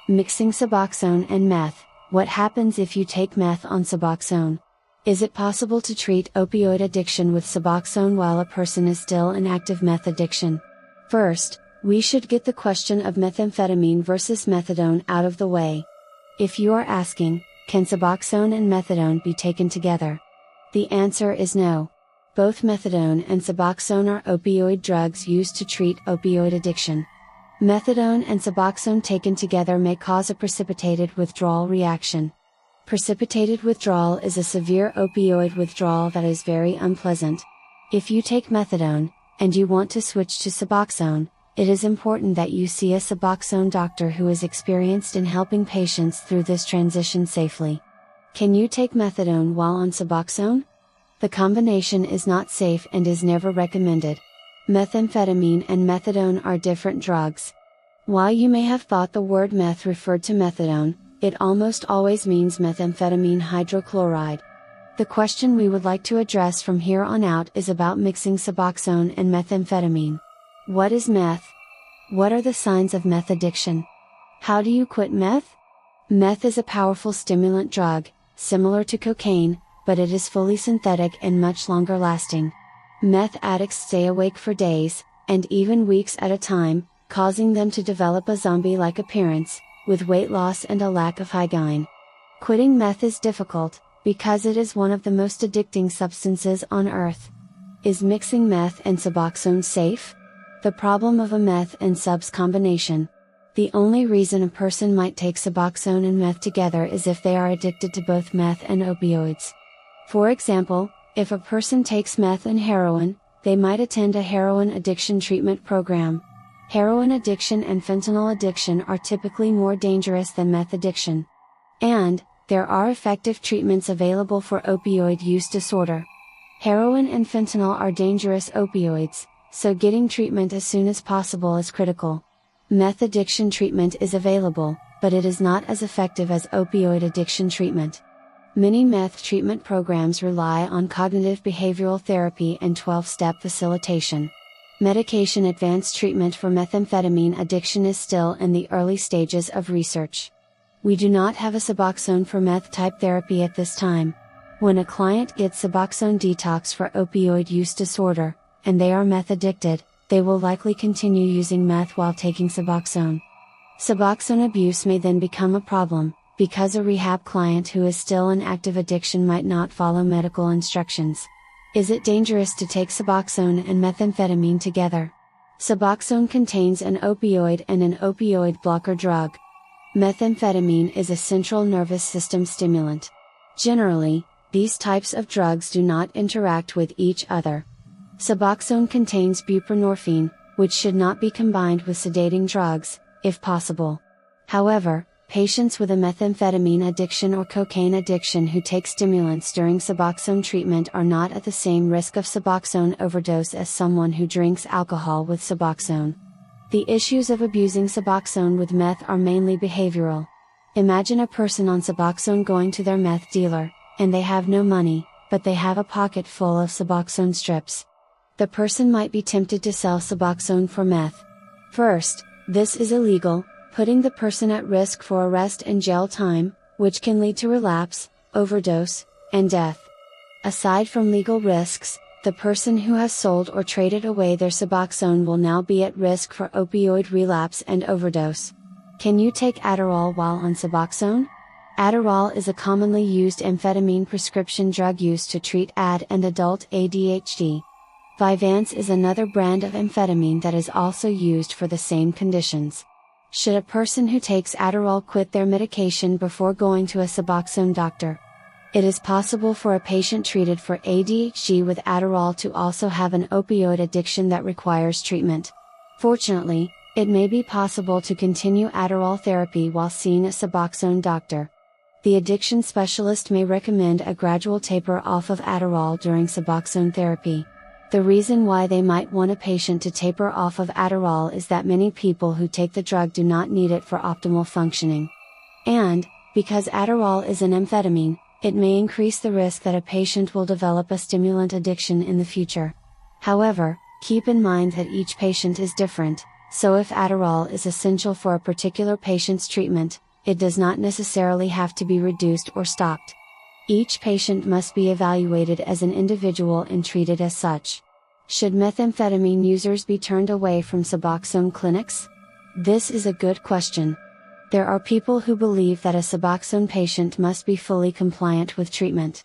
Mixing Suboxone and Meth. What happens if you take meth on Suboxone? Is it possible to treat opioid addiction with Suboxone while a person is still in active meth addiction? First, we should get the question of methamphetamine versus methadone out of the way. If you are asking, can Suboxone and methadone be taken together? The answer is no. Both methadone and Suboxone are opioid drugs used to treat opioid addiction. Methadone and Suboxone taken together may cause a precipitated withdrawal reaction. Precipitated withdrawal is a severe opioid withdrawal that is very unpleasant. If you take methadone, and you want to switch to Suboxone, it is important that you see a Suboxone doctor who is experienced in helping patients through this transition safely. Can you take methadone while on Suboxone? The combination is not safe and is never recommended. Methamphetamine and methadone are different drugs. While you may have thought the word meth referred to methadone, it almost always means methamphetamine hydrochloride. The question we would like to address from here on out is about mixing Suboxone and methamphetamine. What is meth? What are the signs of meth addiction? How do you quit meth? Meth is a powerful stimulant drug, similar to cocaine, but it is fully synthetic and much longer lasting. Meth addicts stay awake for days, and even weeks at a time, causing them to develop a zombie-like appearance, with weight loss and a lack of hygiene. Quitting meth is difficult, because it is one of the most addicting substances on earth. Is mixing meth and Suboxone safe? The problem of a meth and subs combination. The only reason a person might take Suboxone and meth together is if they are addicted to both meth and opioids. For example, if a person takes meth and heroin, they might attend a heroin addiction treatment program. Heroin addiction and fentanyl addiction are typically more dangerous than meth addiction. And, there are effective treatments available for opioid use disorder. Heroin and fentanyl are dangerous opioids, so getting treatment as soon as possible is critical. Meth addiction treatment is available, but it is not as effective as opioid addiction treatment. Many meth treatment programs rely on cognitive behavioral therapy and 12-step facilitation. Medication advanced treatment for methamphetamine addiction is still in the early stages of research. We do not have a Suboxone for meth type therapy at this time. When a client gets Suboxone detox for opioid use disorder, and they are meth addicted, they will likely continue using meth while taking Suboxone. Suboxone abuse may then become a problem, because a rehab client who is still in active addiction might not follow medical instructions. Is it dangerous to take Suboxone and methamphetamine together? Suboxone contains an opioid and an opioid blocker drug. Methamphetamine is a central nervous system stimulant. Generally, these types of drugs do not interact with each other. Suboxone contains buprenorphine, which should not be combined with sedating drugs, if possible. However, patients with a methamphetamine addiction or cocaine addiction who take stimulants during Suboxone treatment are not at the same risk of Suboxone overdose as someone who drinks alcohol with Suboxone. The issues of abusing Suboxone with meth are mainly behavioral. Imagine a person on Suboxone going to their meth dealer, and they have no money, but they have a pocket full of Suboxone strips. The person might be tempted to sell Suboxone for meth. First, this is illegal, putting the person at risk for arrest and jail time, which can lead to relapse, overdose, and death. Aside from legal risks, the person who has sold or traded away their Suboxone will now be at risk for opioid relapse and overdose. Can you take Adderall while on Suboxone? Adderall is a commonly used amphetamine prescription drug used to treat AD and adult ADHD. Vyvanse is another brand of amphetamine that is also used for the same conditions. Should a person who takes Adderall quit their medication before going to a Suboxone doctor? It is possible for a patient treated for ADHD with Adderall to also have an opioid addiction that requires treatment. Fortunately, it may be possible to continue Adderall therapy while seeing a Suboxone doctor. The addiction specialist may recommend a gradual taper off of Adderall during Suboxone therapy. The reason why they might want a patient to taper off of Adderall is that many people who take the drug do not need it for optimal functioning. And, because Adderall is an amphetamine, it may increase the risk that a patient will develop a stimulant addiction in the future. However, keep in mind that each patient is different, So if Adderall is essential for a particular patient's treatment, it does not necessarily have to be reduced or stopped. Each patient must be evaluated as an individual and treated as such. Should methamphetamine users be turned away from Suboxone clinics? This is a good question. There are people who believe that a Suboxone patient must be fully compliant with treatment.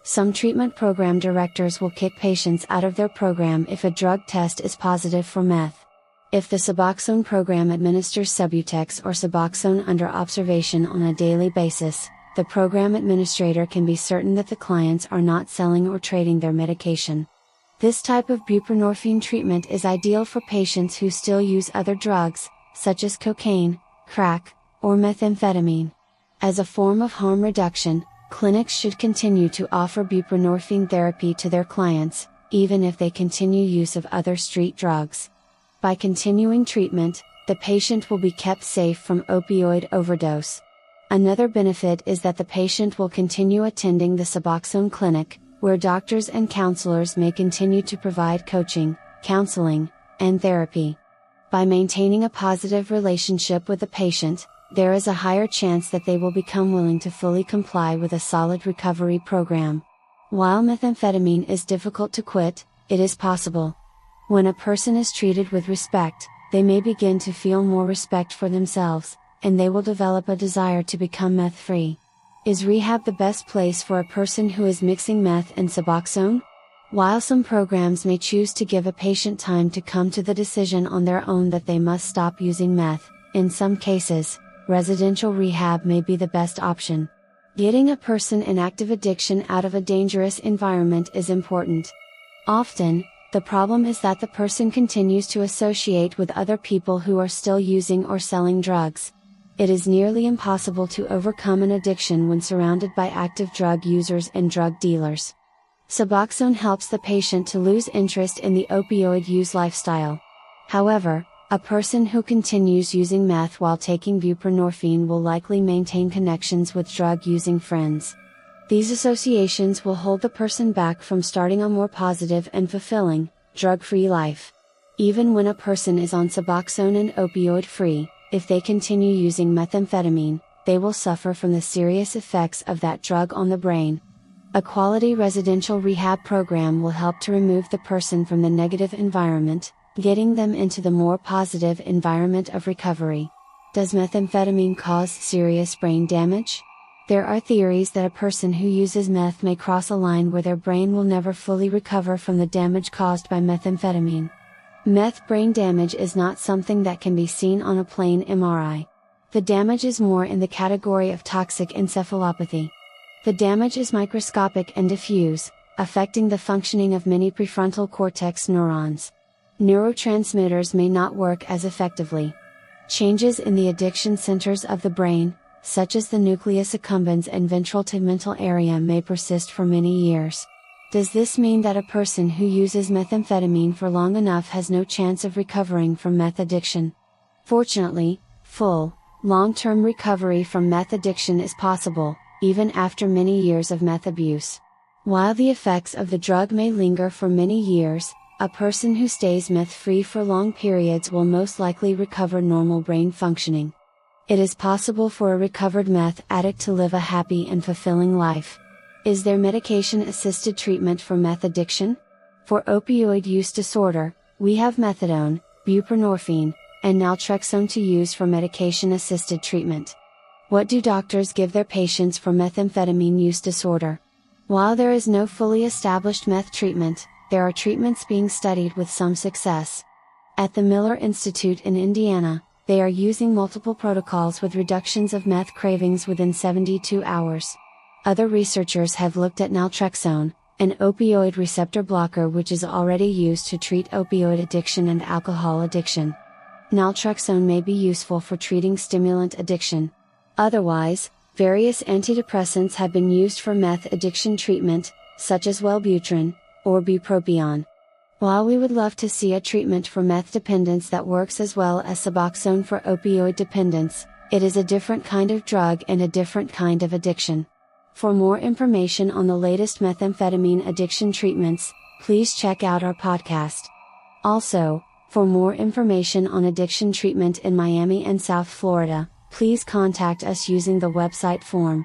Some treatment program directors will kick patients out of their program if a drug test is positive for meth. If the Suboxone program administers Subutex or Suboxone under observation on a daily basis, the program administrator can be certain that the clients are not selling or trading their medication. This type of buprenorphine treatment is ideal for patients who still use other drugs, such as cocaine, crack, or methamphetamine. As a form of harm reduction, clinics should continue to offer buprenorphine therapy to their clients, even if they continue use of other street drugs. By continuing treatment, the patient will be kept safe from opioid overdose. Another benefit is that the patient will continue attending the Suboxone clinic, where doctors and counselors may continue to provide coaching, counseling, and therapy. By maintaining a positive relationship with the patient, there is a higher chance that they will become willing to fully comply with a solid recovery program. While methamphetamine is difficult to quit, it is possible. When a person is treated with respect, they may begin to feel more respect for themselves, and they will develop a desire to become meth-free. Is rehab the best place for a person who is mixing meth and Suboxone? While some programs may choose to give a patient time to come to the decision on their own that they must stop using meth, in some cases, residential rehab may be the best option. Getting a person in active addiction out of a dangerous environment is important. Often, the problem is that the person continues to associate with other people who are still using or selling drugs. It is nearly impossible to overcome an addiction when surrounded by active drug users and drug dealers. Suboxone helps the patient to lose interest in the opioid use lifestyle. However, a person who continues using meth while taking buprenorphine will likely maintain connections with drug-using friends. These associations will hold the person back from starting a more positive and fulfilling, drug-free life. Even when a person is on Suboxone and opioid-free, if they continue using methamphetamine, they will suffer from the serious effects of that drug on the brain. A quality residential rehab program will help to remove the person from the negative environment, getting them into the more positive environment of recovery. Does methamphetamine cause serious brain damage? There are theories that a person who uses meth may cross a line where their brain will never fully recover from the damage caused by methamphetamine. Meth brain damage is not something that can be seen on a plain MRI. The damage is more in the category of toxic encephalopathy. The damage is microscopic and diffuse, affecting the functioning of many prefrontal cortex neurons. Neurotransmitters may not work as effectively. Changes in the addiction centers of the brain, such as the nucleus accumbens and ventral tegmental area, may persist for many years. Does this mean that a person who uses methamphetamine for long enough has no chance of recovering from meth addiction? Fortunately, full, long-term recovery from meth addiction is possible, even after many years of meth abuse. While the effects of the drug may linger for many years, a person who stays meth-free for long periods will most likely recover normal brain functioning. It is possible for a recovered meth addict to live a happy and fulfilling life. Is there medication-assisted treatment for meth addiction? For opioid use disorder, we have methadone, buprenorphine, and naltrexone to use for medication-assisted treatment. What do doctors give their patients for methamphetamine use disorder? While there is no fully established meth treatment, there are treatments being studied with some success. At the Miller Institute in Indiana, they are using multiple protocols with reductions of meth cravings within 72 hours. Other researchers have looked at naltrexone, an opioid receptor blocker which is already used to treat opioid addiction and alcohol addiction. Naltrexone may be useful for treating stimulant addiction. Otherwise, various antidepressants have been used for meth addiction treatment, such as Wellbutrin, or bupropion. While we would love to see a treatment for meth dependence that works as well as Suboxone for opioid dependence, it is a different kind of drug and a different kind of addiction. For more information on the latest methamphetamine addiction treatments, please check out our podcast. Also, For more information on addiction treatment in Miami and South Florida, please contact us using the website form.